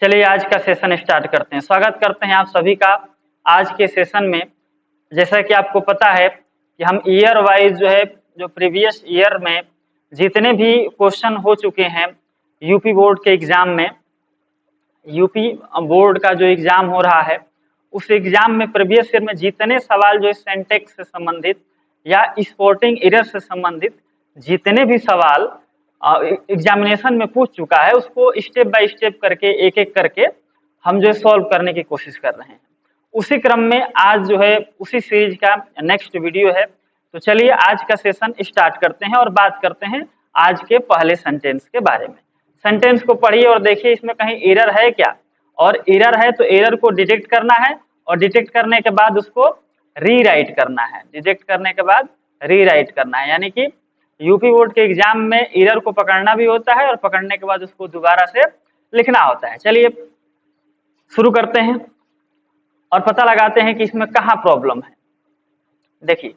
चलिए आज का सेशन स्टार्ट करते हैं। स्वागत करते हैं आप सभी का आज के सेशन में। जैसा कि आपको पता है कि हम ईयर वाइज जो प्रीवियस ईयर में जितने भी क्वेश्चन हो चुके हैं यूपी बोर्ड के एग्जाम में, यूपी बोर्ड का जो एग्जाम हो रहा है उस एग्जाम में प्रीवियस ईयर में जितने सवाल जो सेंटेक्स से संबंधित या स्पोर्टिंग एरर से संबंधित जितने भी सवाल एग्जामिनेशन में पूछ चुका है उसको स्टेप बाय स्टेप करके एक एक करके हम जो सॉल्व करने की कोशिश कर रहे हैं। उसी क्रम में आज जो है उसी सीरीज का नेक्स्ट वीडियो है। तो चलिए आज का सेशन स्टार्ट करते हैं और बात करते हैं आज के पहले सेंटेंस के बारे में। सेंटेंस को पढ़िए और देखिए इसमें कहीं एरर है क्या, और एरर है तो एरर को डिटेक्ट करना है और डिटेक्ट करने के बाद उसको रीराइट करना है। डिटेक्ट करने के बाद रीराइट करना है, यानी कि यूपी बोर्ड के एग्जाम में एरर को पकड़ना भी होता है और पकड़ने के बाद उसको दोबारा से लिखना होता है। चलिए शुरू करते हैं और पता लगाते हैं कि इसमें कहाँ प्रॉब्लम है। देखिए,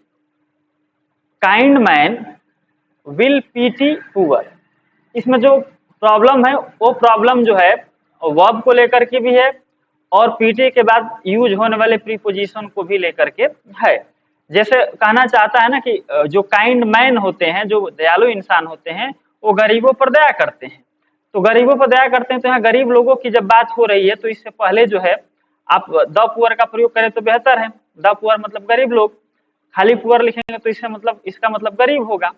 kind man will PT poor, इसमें जो प्रॉब्लम है वो प्रॉब्लम जो है वर्ब को लेकर के भी है और पीटी के बाद यूज होने वाले प्रीपोजिशन को भी लेकर के है। जैसे कहना चाहता है ना कि जो काइंड मैन होते हैं, जो दयालु इंसान होते हैं, वो गरीबों पर दया करते हैं। तो गरीबों पर दया करते हैं, तो यहाँ गरीब लोगों की जब बात हो रही है तो इससे पहले जो है आप द पुअर का प्रयोग करें तो बेहतर है। द पुअर मतलब गरीब लोग, खाली पुअर लिखेंगे तो इससे मतलब इसका मतलब गरीब होगा।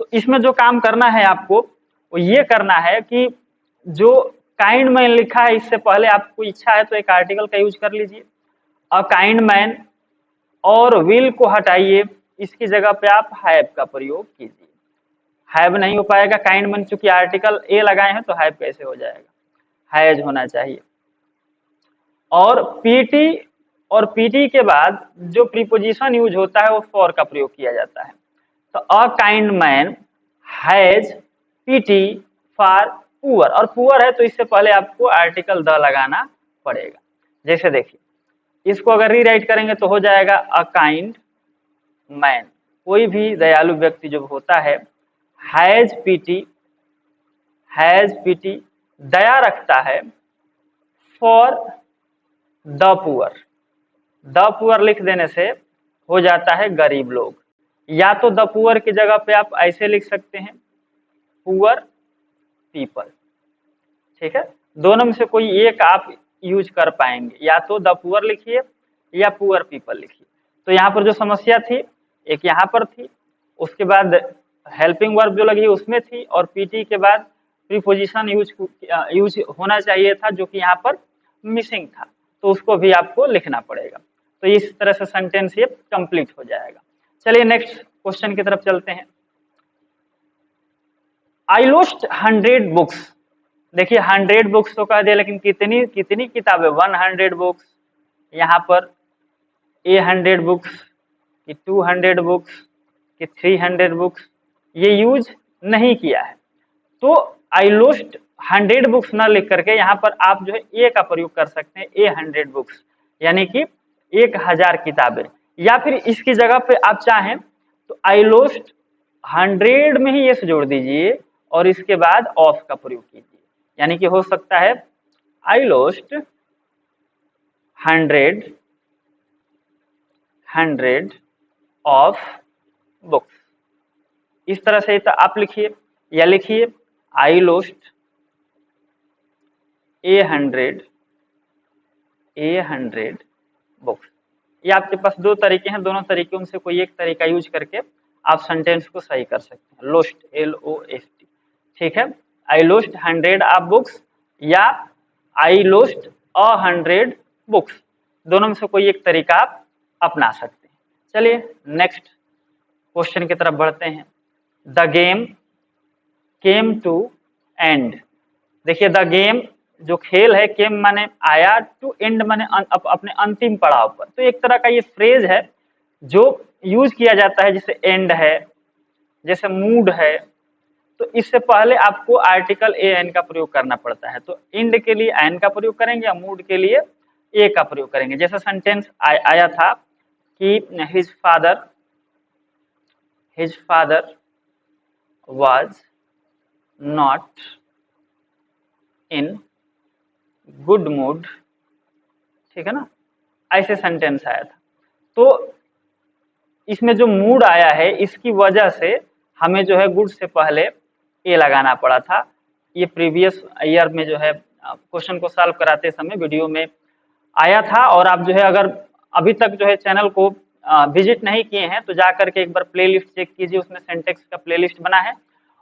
तो इसमें जो काम करना है आपको वो ये करना है कि जो काइंड मैन लिखा है इससे पहले आपको इच्छा है तो एक आर्टिकल का यूज कर लीजिए, अ काइंड मैन, और विल को हटाइए, इसकी जगह पे आप हैव का प्रयोग कीजिए। हैव नहीं हो पाएगा, काइंड मैन चूंकि आर्टिकल ए लगाए हैं तो हैव कैसे हो जाएगा, हैज होना चाहिए। और पीटी के बाद जो प्रीपोजिशन यूज होता है वो फॉर का प्रयोग किया जाता है। तो a kind man has PT for poor, और पुअर है तो इससे पहले आपको आर्टिकल द लगाना पड़ेगा। जैसे देखिए इसको अगर रीराइट करेंगे तो हो जाएगा अ काइंड मैन, कोई भी दयालु व्यक्ति जो होता है, हैज पीटी दया रखता है, फॉर द पुअर लिख देने से हो जाता है गरीब लोग। या तो द पुअर की जगह पे आप ऐसे लिख सकते हैं पुअर पीपल, ठीक है। दोनों में से कोई एक आप यूज कर पाएंगे, या तो द पुअर लिखिए या पुअर पीपल लिखिए। तो यहाँ पर जो समस्या थी एक यहाँ पर थी, उसके बाद हेल्पिंग वर्ब जो लगी उसमें थी, और पीटी के बाद प्रीपोजिशन यूज होना चाहिए था जो कि यहाँ पर मिसिंग था, तो उसको भी आपको लिखना पड़ेगा। तो इस तरह से सेंटेंस ये कंप्लीट हो जाएगा। चलिए नेक्स्ट क्वेश्चन की तरफ चलते हैं। आई लॉस्ट 100 बुक्स, देखिए 100 बुक्स तो कह दिया, लेकिन कितनी कितनी किताबें, 100 बुक्स, यहाँ पर 100 बुक्स कि 200 बुक्स कि 300 बुक्स, ये यूज नहीं किया है। तो आई लॉस्ट 100 बुक्स ना लिख करके यहाँ पर आप जो है ए का प्रयोग कर सकते हैं, 100 बुक्स, यानी कि 1000 किताबें। या फिर इसकी जगह पे आप चाहें तो आई लॉस्ट 100 में ही एस जोड़ दीजिए और इसके बाद ऑफ का प्रयोग कीजिए, यानी कि हो सकता है आई लॉस्ट 100 ऑफ बुक्स, इस तरह से तो आप लिखिए, या लिखिए आई लॉस्ट 100 बुक्स। ये आपके पास दो तरीके हैं, दोनों तरीकों में से कोई एक तरीका यूज करके आप सेंटेंस को सही कर सकते हैं। लोस्ट, LOST, ठीक है। आई लोस्ट 100 ऑफ बुक्स या आई लोस्ट 100 बुक्स, दोनों में से कोई एक तरीका आप अपना सकते हैं। चलिए नेक्स्ट क्वेश्चन की तरफ बढ़ते हैं। The game came to end, देखिए द गेम जो खेल है, केम माने आया, टू एंड माने अपने अंतिम पड़ाव पर। तो एक तरह का ये फ्रेज है जो यूज किया जाता है, जैसे एंड है, जैसे मूड है, तो इससे पहले आपको आर्टिकल ए एन का प्रयोग करना पड़ता है। तो एंड के लिए एन का प्रयोग करेंगे या मूड के लिए ए का प्रयोग करेंगे। जैसा सेंटेंस आया था कि his father was not in good mood, ठीक है ना, ऐसे सेंटेंस आया था। तो इसमें जो मूड आया है इसकी वजह से हमें जो है गुड से पहले ए लगाना पड़ा था। ये प्रीवियस ईयर में जो है क्वेश्चन को सॉल्व कराते समय वीडियो में आया था। और आप जो है अगर अभी तक जो है चैनल को विजिट नहीं किए हैं तो जा करके एक बार प्लेलिस्ट चेक कीजिए, उसमें सिंटेक्स का प्लेलिस्ट बना है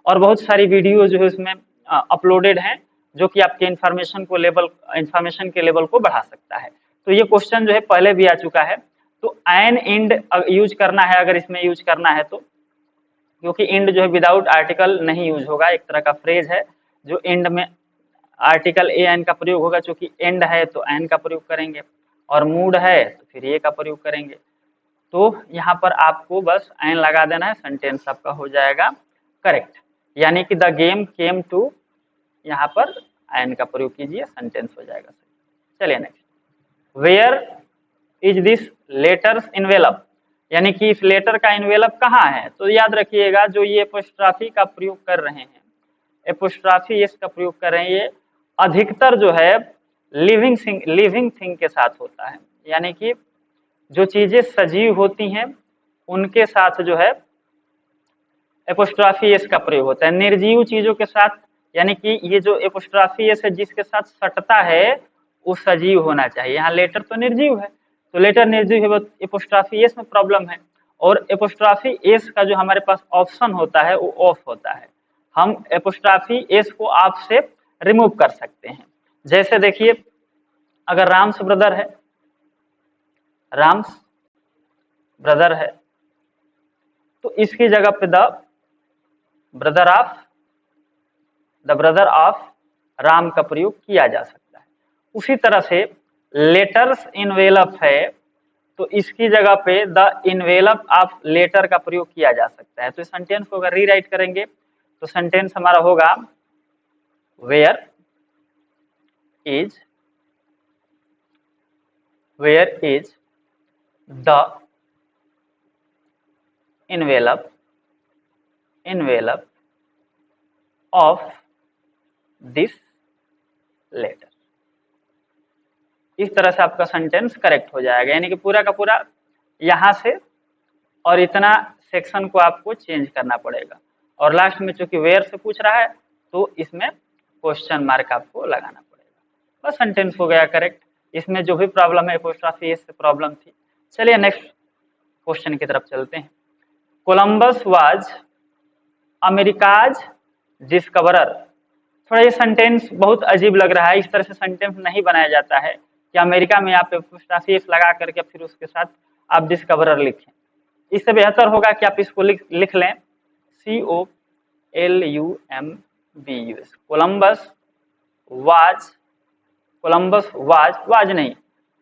और बहुत सारी वीडियो जो है उसमें अपलोडेड हैं जो कि आपके इंफॉर्मेशन के लेवल को बढ़ा सकता है। तो ये क्वेश्चन जो है पहले भी आ चुका है। तो एन इंड यूज करना है अगर इसमें यूज करना है तो, क्योंकि इंड जो है विदाउट आर्टिकल नहीं यूज होगा, एक तरह का फ्रेज है जो इंड में आर्टिकल ए एन का प्रयोग होगा। चूंकि एंड है तो एन का प्रयोग करेंगे और मूड है तो फिर ए का प्रयोग करेंगे। तो यहाँ पर आपको बस एन लगा देना है, सेंटेंस आपका हो जाएगा करेक्ट। यानी कि द गेम केम टू, यहाँ पर एन का प्रयोग कीजिए, सेंटेंस हो जाएगा सही। चलिए next, where is this letters envelope, यानी कि इस लेटर का इनवेलप कहाँ है। तो याद रखिएगा जो ये एपोस्ट्रॉफी का प्रयोग कर रहे हैं, एपोस्ट्रॉफी इसका प्रयोग कर रहे हैं, ये अधिकतर जो है लिविंग थिंग के साथ होता है। यानी कि जो चीजें सजीव होती हैं उनके साथ जो है एपोस्ट्रॉफी एस का प्रयोग होता है। निर्जीव चीजों के साथ, यानी कि ये जो एपोस्ट्रॉफी एस है जिसके साथ सटता है वो सजीव होना चाहिए। यहाँ लेटर तो निर्जीव है तो लेटर निर्जीव है, एपोस्ट्रॉफी एस में प्रॉब्लम है। और एपोस्ट्रॉफी एस का जो हमारे पास ऑप्शन होता है वो ऑफ होता है। हम एपोस्ट्रॉफी एस को आप से रिमूव कर सकते हैं। जैसे देखिए अगर राम्स ब्रदर है, राम्स ब्रदर है तो इसकी जगह पे द ब्रदर ऑफ राम का प्रयोग किया जा सकता है। उसी तरह से लेटर्स इनवेलप है तो इसकी जगह पे द इनवेलप ऑफ लेटर का प्रयोग किया जा सकता है। तो इस सेंटेंस को अगर रीराइट करेंगे तो सेंटेंस हमारा होगा where is the envelope of this letter। इस तरह से आपका सेंटेंस करेक्ट हो जाएगा। यानी कि पूरा का पूरा यहां से और इतना सेक्शन को आपको चेंज करना पड़ेगा। और लास्ट में चूंकि वेयर से पूछ रहा है तो इसमें क्वेश्चन मार्क आपको लगाना पड़ेगा। बस सेंटेंस हो गया करेक्ट। इसमें जो भी प्रॉब्लम है एपोस्ट्रॉफी एस से प्रॉब्लम थी। चलिए नेक्स्ट क्वेश्चन की तरफ चलते हैं। Columbus was America's discoverer. थोड़ा ये सेंटेंस बहुत अजीब लग रहा है, इस तरह से सेंटेंस नहीं बनाया जाता है कि अमेरिका में आप एपोस्ट्रॉफी एस लगा करके फिर उसके साथ आप डिस्कवरर लिखें। इससे बेहतर होगा कि आप इसको लिख लें COLUMBUS। कोलंबस नहीं,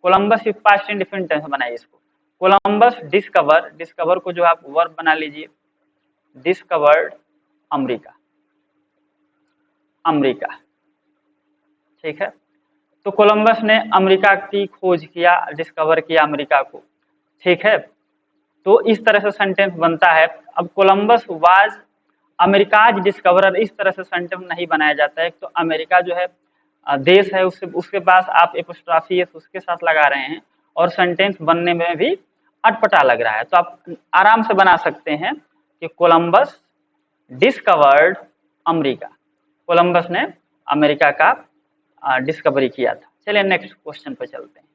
कोलंबस पास्ट इंडेफिनिट टेंस बनाइए इसको। कोलंबस डिस्कवर को जो आप वर्ब बना लीजिए, डिस्कवर्ड अमेरिका, ठीक है। तो कोलंबस ने अमेरिका की खोज किया, डिस्कवर किया अमेरिका को, ठीक है। तो इस तरह से सेंटेंस बनता है। अब कोलंबस वाज अमेरिकाज डिस्कवरर, इस तरह से सेंटेंस नहीं बनाया जाता है। तो अमेरिका जो है देश है, उसके पास आप एपोस्ट्रॉफी एस उसके साथ लगा रहे हैं और सेंटेंस बनने में भी अटपटा लग रहा है। तो आप आराम से बना सकते हैं कि कोलंबस डिस्कवर्ड अमेरिका, कोलंबस ने अमेरिका का डिस्कवरी किया था। चलिए नेक्स्ट क्वेश्चन पर चलते हैं।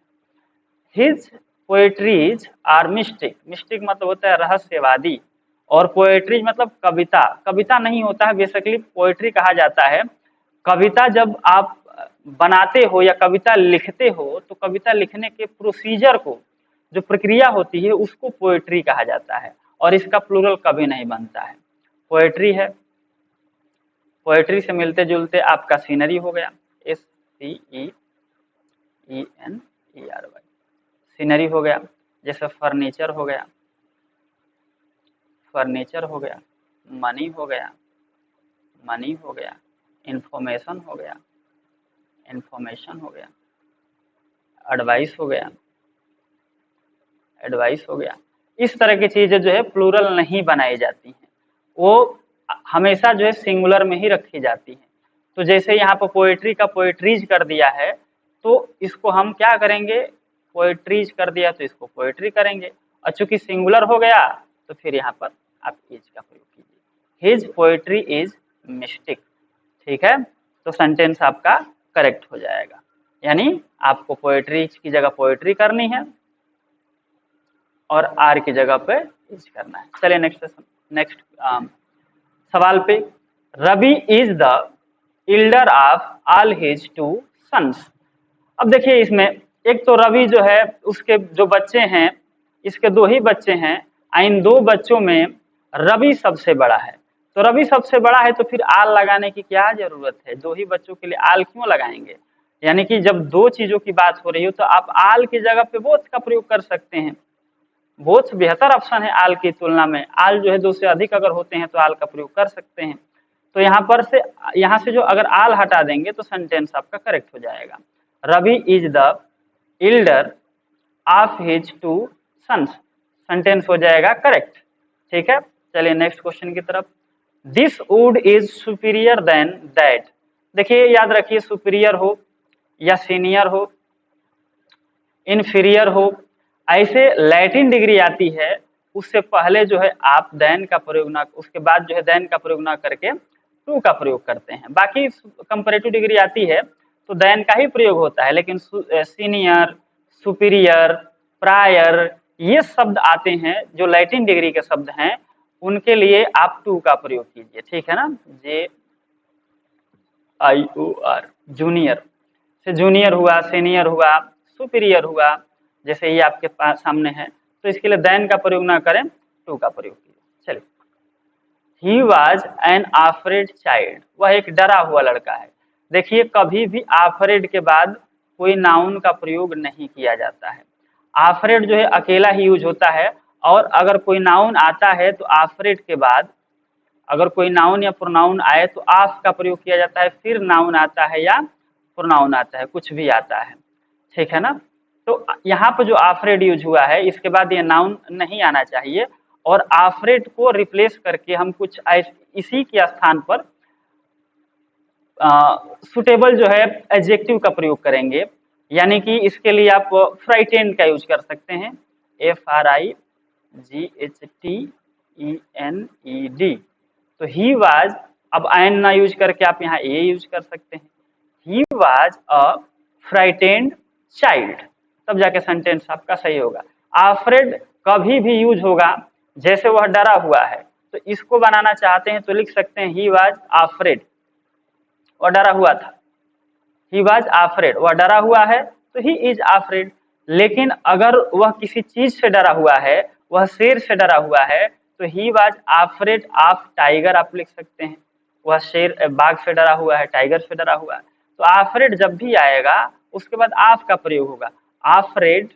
His poetries are mystic, mystic मतलब होता है रहस्यवादी और पोएट्रीज मतलब कविता, कविता नहीं होता है, बेसिकली पोएट्री कहा जाता है। कविता जब आप बनाते हो या कविता लिखते हो तो कविता लिखने के प्रोसीजर को, जो प्रक्रिया होती है उसको पोएट्री कहा जाता है और इसका प्लूरल कभी नहीं बनता है। पोएट्री है, पोएट्री से मिलते जुलते आपका सीनरी हो गया, SCENERY, सीनरी हो गया। जैसे फर्नीचर हो गया, मनी हो गया, इंफॉर्मेशन हो गया, एडवाइस हो गया। इस तरह की चीजें जो है प्लूरल नहीं बनाई जाती हैं, वो हमेशा जो है सिंगुलर में ही रखी जाती हैं। तो जैसे यहाँ पर पोएट्री का पोएट्रीज कर दिया है तो इसको हम क्या करेंगे, पोएट्रीज कर दिया तो इसको पोएट्री करेंगे, और चूंकि सिंगुलर हो गया तो फिर यहाँ पर आप इज का प्रयोग कीजिए। His poetry is mistake. ठीक है, तो सेंटेंस आपका करेक्ट हो जाएगा, यानी आपको पोएट्री की जगह पोएट्री करनी है और आर की जगह पे इज करना है। चलिए नेक्स्ट सवाल पे, Ravi is the elder of all his two sons. अब देखिए इसमें एक तो रवि जो है उसके जो बच्चे हैं, इसके दो ही बच्चे हैं, इन दो बच्चों में रवि सबसे बड़ा है। तो रवि सबसे बड़ा है तो फिर आल लगाने की क्या जरूरत है, दो ही बच्चों के लिए आल क्यों लगाएंगे। यानी कि जब दो चीजों की बात हो रही हो तो आप आल की जगह पे बोथ का प्रयोग कर सकते हैं। बोथ बेहतर ऑप्शन है आल की तुलना में। आल जो है दो से अधिक अगर होते हैं तो आल का प्रयोग कर सकते हैं। तो यहाँ से जो अगर आल हटा देंगे तो सेंटेंस आपका करेक्ट हो जाएगा। Ravi is the elder of his two sons, sentence हो जाएगा करेक्ट। ठीक है, चलिए नेक्स्ट क्वेश्चन की तरफ। This would is superior than that. देखिए याद रखिए, सुपीरियर हो या सीनियर हो, इन्फीरियर हो, ऐसे लैटिन डिग्री आती है उससे पहले जो है आप देन का प्रयोग ना, उसके बाद जो है देन का प्रयोग ना करके टू का प्रयोग करते हैं। बाकी कंपैरेटिव डिग्री आती है तो देन का ही प्रयोग होता है, लेकिन सीनियर, सुपीरियर, प्रायर ये शब्द आते हैं जो लैटिन डिग्री के शब्द हैं, उनके लिए आप टू का प्रयोग कीजिए। ठीक है ना, JIOR, जूनियर से जूनियर हुआ, सीनियर हुआ, सुपीरियर हुआ, जैसे ये आपके पास सामने है, तो इसके लिए देन का प्रयोग ना करें, टू का प्रयोग कीजिए। चलिए, he was an afraid child, वह एक डरा हुआ लड़का है। देखिए कभी भी आफ्रेड के बाद कोई नाउन का प्रयोग नहीं किया जाता है। आफ्रेड जो है अकेला ही यूज होता है, और अगर कोई नाउन आता है तो आफ्रेड के बाद अगर कोई नाउन या प्रोनाउन आए तो आफ का प्रयोग किया जाता है, फिर नाउन आता है या प्रोनाउन आता है, कुछ भी आता है। ठीक है ना, तो यहाँ पर जो आफ्रेड यूज हुआ है इसके बाद ये नाउन नहीं आना चाहिए, और आफ्रेड को रिप्लेस करके हम कुछ इसी के स्थान पर सुटेबल जो है एडजेक्टिव का प्रयोग करेंगे। यानी कि इसके लिए आप फ्राइटेंड का यूज कर सकते हैं, FRIGHTENED। तो ही वाज, अब एन ना यूज करके आप यहाँ ए यूज कर सकते हैं। He was a frightened child, तब जाके सेंटेंस आपका सही होगा। आफ्रेड कभी भी यूज होगा जैसे वह डरा हुआ है, तो इसको बनाना चाहते हैं तो लिख सकते हैं ही वाज आफ्रेड, वह डरा हुआ था। ही वाज आफ्रेड, वह डरा हुआ है तो ही इज आफ्रेड। लेकिन अगर वह किसी चीज से डरा हुआ है, वह शेर से डरा हुआ है, तो he was afraid of tiger आप लिख सकते हैं। वह शेर बाघ से डरा हुआ है, टाइगर से डरा हुआ है। तो आफ्रेड जब भी आएगा उसके बाद आफ का प्रयोग होगा, आफ्रेड,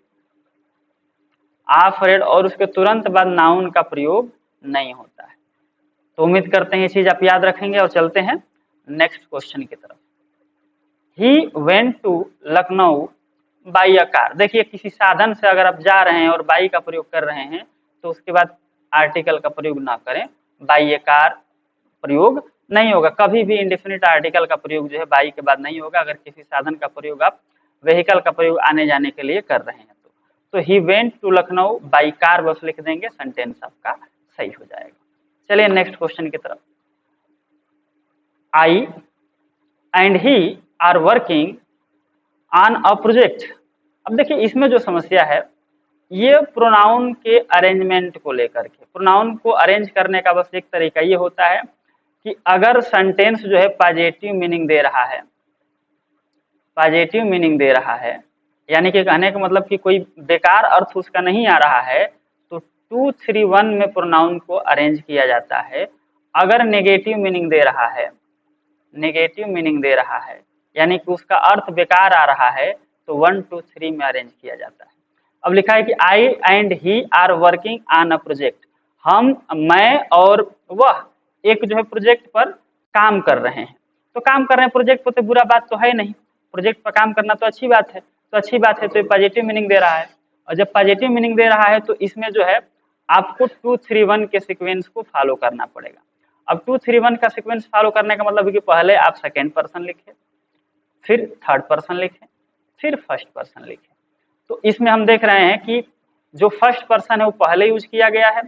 आफ्रेड, और उसके तुरंत बाद नाउन का प्रयोग नहीं होता है। तो उम्मीद करते हैं ये चीज आप याद रखेंगे, और चलते हैं नेक्स्ट क्वेश्चन की तरफ। He went to Lucknow by a car. देखिए किसी साधन से अगर आप जा रहे हैं और बाई का प्रयोग कर रहे हैं तो उसके बाद आर्टिकल का प्रयोग ना करें, बाई ए कार प्रयोग नहीं होगा। कभी भी इंडेफिनिट आर्टिकल का प्रयोग जो है बाई के बाद नहीं होगा, अगर किसी साधन का प्रयोग आप व्हीकल का प्रयोग आने जाने के लिए कर रहे हैं तो he went to Lucknow by car बस लिख देंगे, सेंटेंस आपका सही हो जाएगा। चलिए नेक्स्ट क्वेश्चन की तरफ। I and he are working on a project. अब देखिए इसमें जो समस्या है ये प्रोनाउन के अरेंजमेंट को लेकर के। प्रोनाउन को अरेंज करने का बस एक तरीका ये होता है कि अगर सेंटेंस जो है पॉजिटिव मीनिंग दे रहा है, पॉजिटिव मीनिंग दे रहा है, यानी कि कहने का मतलब कि कोई बेकार अर्थ उसका नहीं आ रहा है, तो 2, 3, 1 में प्रोनाउन को अरेंज किया जाता है। अगर नेगेटिव मीनिंग दे रहा है, नेगेटिव मीनिंग दे रहा है यानी कि उसका अर्थ बेकार आ रहा है, तो 1, 2, 3 में अरेंज किया जाता है। अब लिखा है कि I and he are working on a project. हम, मैं और वह एक जो है प्रोजेक्ट पर काम कर रहे हैं। तो काम कर रहे हैं प्रोजेक्ट पर, तो बुरा बात तो है नहीं, प्रोजेक्ट पर काम करना तो अच्छी बात है। तो अच्छी बात है तो ये पॉजिटिव मीनिंग दे रहा है, और जब पॉजिटिव मीनिंग दे रहा है तो इसमें जो है आपको 2, 3, 1 के सीक्वेंस को फॉलो करना पड़ेगा। अब 2, 3, 1 का सीक्वेंस फॉलो करने का मतलब है कि पहले आप सेकेंड पर्सन लिखें, फिर थर्ड पर्सन लिखें, फिर फर्स्ट पर्सन लिखें। तो इसमें हम देख रहे हैं कि जो फर्स्ट पर्सन है वो पहले यूज किया गया है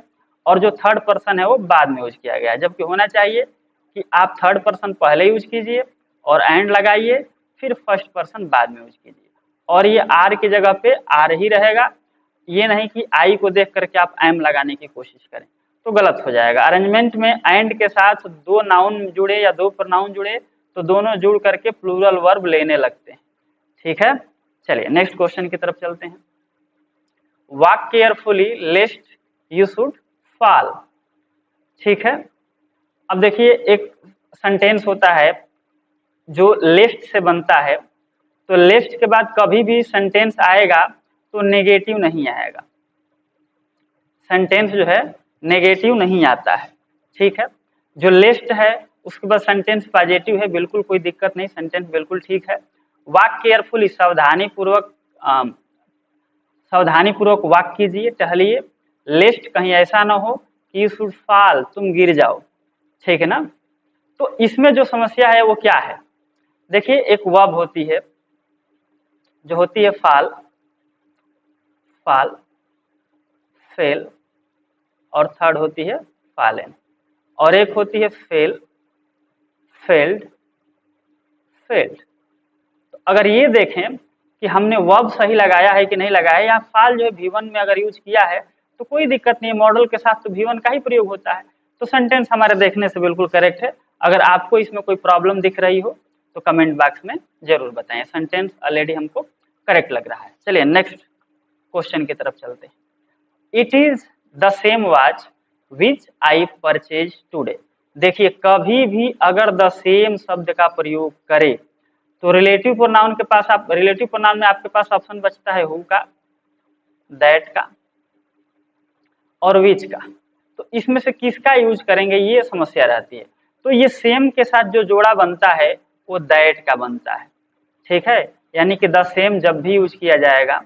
और जो थर्ड पर्सन है वो बाद में यूज किया गया है, जबकि होना चाहिए कि आप थर्ड पर्सन पहले यूज कीजिए और एंड लगाइए, फिर फर्स्ट पर्सन बाद में यूज कीजिए, और ये आर की जगह पे आर ही रहेगा। ये नहीं कि आई को देख करके आप एम लगाने की कोशिश करें, तो गलत हो जाएगा। अरेंजमेंट में एंड के साथ दो नाउन जुड़े या दो प्रोनाउन जुड़े तो दोनों जुड़ करके प्लूरल वर्ब लेने लगते हैं। ठीक है, चलिए नेक्स्ट क्वेश्चन की तरफ चलते हैं। Walk carefully लेस्ट you should fall. ठीक है, अब देखिए एक सेंटेंस होता है जो लेस्ट से बनता है, तो लेस्ट के बाद कभी भी सेंटेंस आएगा तो नेगेटिव नहीं आएगा, सेंटेंस जो है नेगेटिव नहीं आता है। ठीक है, जो लेस्ट है उसके बाद सेंटेंस पॉजिटिव है, बिल्कुल कोई दिक्कत नहीं, सेंटेंस बिल्कुल ठीक है। वॉक केयरफुली, सावधानी पूर्वक वॉक कीजिए, टहलिए। लेस्ट कहीं ऐसा ना हो कि यू शुड फॉल, तुम गिर जाओ। ठीक है ना, तो इसमें जो समस्या है वो क्या है, देखिए एक वर्ब होती है जो होती है फॉल, फेल, और थर्ड होती है फॉलन, और एक होती है फेल, फेल्ड, फेल्ड। तो अगर ये देखें कि हमने वर्ब सही लगाया है कि नहीं लगाया, या फॉल जो है V1 में अगर यूज किया है तो कोई दिक्कत नहीं है, मॉडल के साथ तो V1 का ही प्रयोग होता है, तो सेंटेंस हमारे देखने से बिल्कुल करेक्ट है। अगर आपको इसमें कोई प्रॉब्लम दिख रही हो तो कमेंट बॉक्स में जरूर बताएं, सेंटेंस ऑलरेडी हमको करेक्ट लग रहा है। चलिए नेक्स्ट क्वेश्चन की तरफ चलते हैं। It is the same watch which I purchase today. देखिए कभी भी अगर द सेम शब्द का प्रयोग करे तो रिलेटिव प्रोनाउन के पास, आप रिलेटिव प्रोनाउन में आपके पास ऑप्शन बचता है हु का, दैट का और विच का, तो इसमें से किसका यूज करेंगे ये समस्या रहती है। तो ये सेम के साथ जो जोड़ा बनता है वो दैट का बनता है। ठीक है, यानी कि द सेम जब भी यूज किया जाएगा,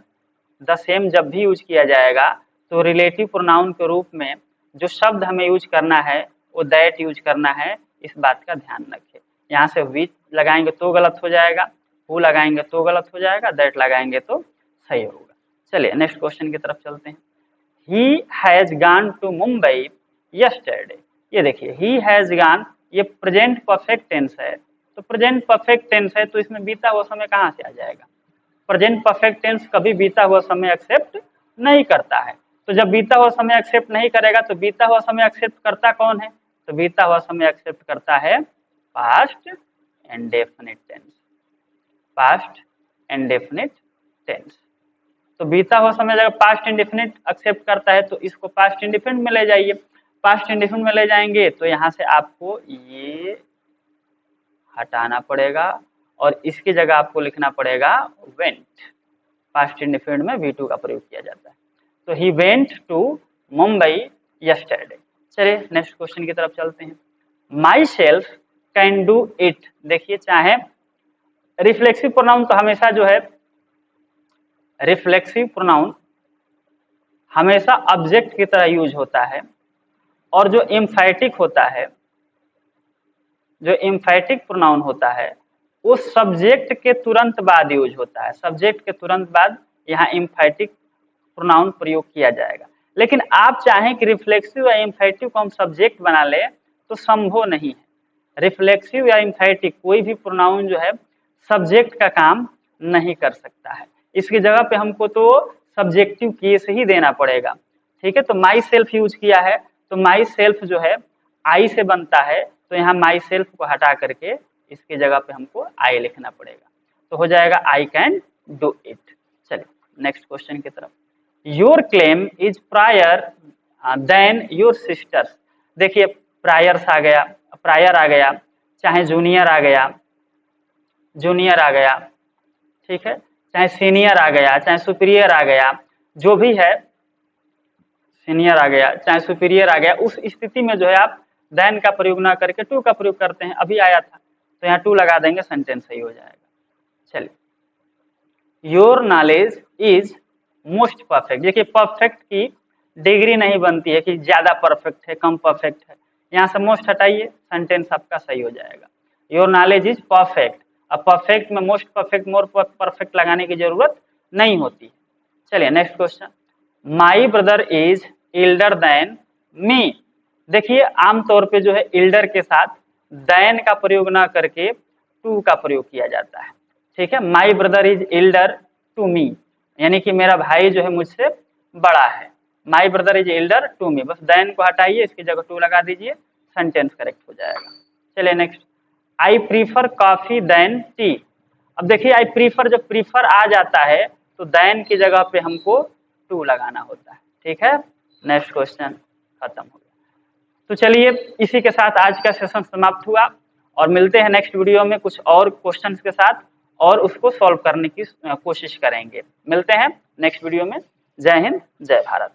द सेम जब भी यूज किया जाएगा तो रिलेटिव प्रोनाउन के रूप में जो शब्द हमें यूज करना है वो दैट यूज करना है, इस बात का ध्यान रखें। यहाँ से विच लगाएंगे तो गलत हो जाएगा, हु लगाएंगे तो गलत हो जाएगा, दैट लगाएंगे तो सही होगा। चलिए नेक्स्ट क्वेश्चन की तरफ चलते हैं। He has gone to Mumbai yesterday। ये देखिए he has gone, ये प्रेजेंट परफेक्ट टेंस है, तो प्रेजेंट परफेक्ट टेंस है तो इसमें बीता हुआ समय कहाँ से आ जाएगा। प्रेजेंट परफेक्ट टेंस कभी बीता हुआ समय एक्सेप्ट नहीं करता है, तो जब बीता हुआ समय एक्सेप्ट नहीं करेगा तो बीता हुआ समय एक्सेप्ट करता कौन है, तो बीता हुआ समय एक्सेप्ट करता है past indefinite tense, past indefinite tense. तो बीता हुआ समय जब पास्ट इंडेफिनिट एक्सेप्ट करता है तो इसको पास्ट इंडेफिनिट में ले जाइए, पास्ट इंडेफिनिट में ले जाएंगे तो यहाँ से आपको ये हटाना पड़ेगा और इसकी जगह आपको लिखना पड़ेगा वेंट। पास्ट इंडेफिनिट में V2 का प्रयोग किया जाता है, तो he went to Mumbai yesterday. चलिए नेक्स्ट क्वेश्चन की तरफ चलते हैं। Myself can do it. देखिए चाहे रिफ्लेक्सिव प्रोनाउन तो हमेशा जो है, रिफ्लेक्सिव प्रोनाउन हमेशा ऑब्जेक्ट की तरह यूज होता है, और जो एम्फैटिक होता है, जो एम्फैटिक प्रोनाउन होता है वो सब्जेक्ट के तुरंत बाद यूज होता है, सब्जेक्ट के तुरंत बाद यहाँ एम्फैटिक प्रोनाउन प्रयोग किया जाएगा। लेकिन आप चाहें कि रिफ्लेक्सिव या एम्फैटिक को हम सब्जेक्ट बना ले तो संभव नहीं है। रिफ्लेक्सिव या एम्फैटिक कोई भी प्रोनाउन जो है सब्जेक्ट का काम नहीं कर सकता है, इसकी जगह पे हमको तो सब्जेक्टिव केस ही देना पड़ेगा। ठीक है, तो माई सेल्फ यूज किया है तो माई सेल्फ जो है आई से बनता है, तो यहाँ माई सेल्फ को हटा करके इसकी जगह पे हमको आई लिखना पड़ेगा, तो हो जाएगा आई कैन डू इट। चलिए नेक्स्ट क्वेश्चन की तरफ। Your claim is prior than your sisters. देखिए प्रायर्स आ गया, प्रायर आ गया, चाहे जूनियर आ गया, जूनियर आ गया, ठीक है, चाहे सीनियर आ गया, चाहे सुपीरियर आ गया, जो भी है सीनियर आ गया चाहे सुपीरियर आ गया, उस स्थिति में जो है आप देन का प्रयोग ना करके टू का प्रयोग करते हैं। अभी आया था तो यहाँ टू लगा देंगे, सेंटेंस सही हो जाएगा। चलिए, your knowledge is most perfect. देखिए परफेक्ट की डिग्री नहीं बनती है कि ज्यादा परफेक्ट है कम परफेक्ट है, यहाँ से मोस्ट हटाइए, सेंटेंस आपका सही हो जाएगा। योर नॉलेज इज परफेक्ट, अब परफेक्ट में मोस्ट परफेक्ट, मोर परफेक्ट लगाने की जरूरत नहीं होती। चलिए next question, my brother is Elder than me. देखिए आमतौर पे जो है एल्डर के साथ देन का प्रयोग ना करके टू का प्रयोग किया जाता है। ठीक है, my brother is elder to me, यानी कि मेरा भाई जो है मुझसे बड़ा है। My brother is elder to me, बस देन को हटाइए, इसकी जगह टू लगा दीजिए, सेंटेंस करेक्ट हो जाएगा। चलिए next, I prefer coffee than tea. अब देखिए आई प्रीफर, जब प्रीफर आ जाता है तो देन की जगह पे हमको टू लगाना होता है। ठीक है, नेक्स्ट क्वेश्चन खत्म हो गया। तो चलिए इसी के साथ आज का सेशन समाप्त हुआ और मिलते हैं नेक्स्ट वीडियो में कुछ और क्वेश्चंस के साथ और उसको सॉल्व करने की कोशिश करेंगे। मिलते हैं नेक्स्ट वीडियो में। जय हिंद, जय भारत।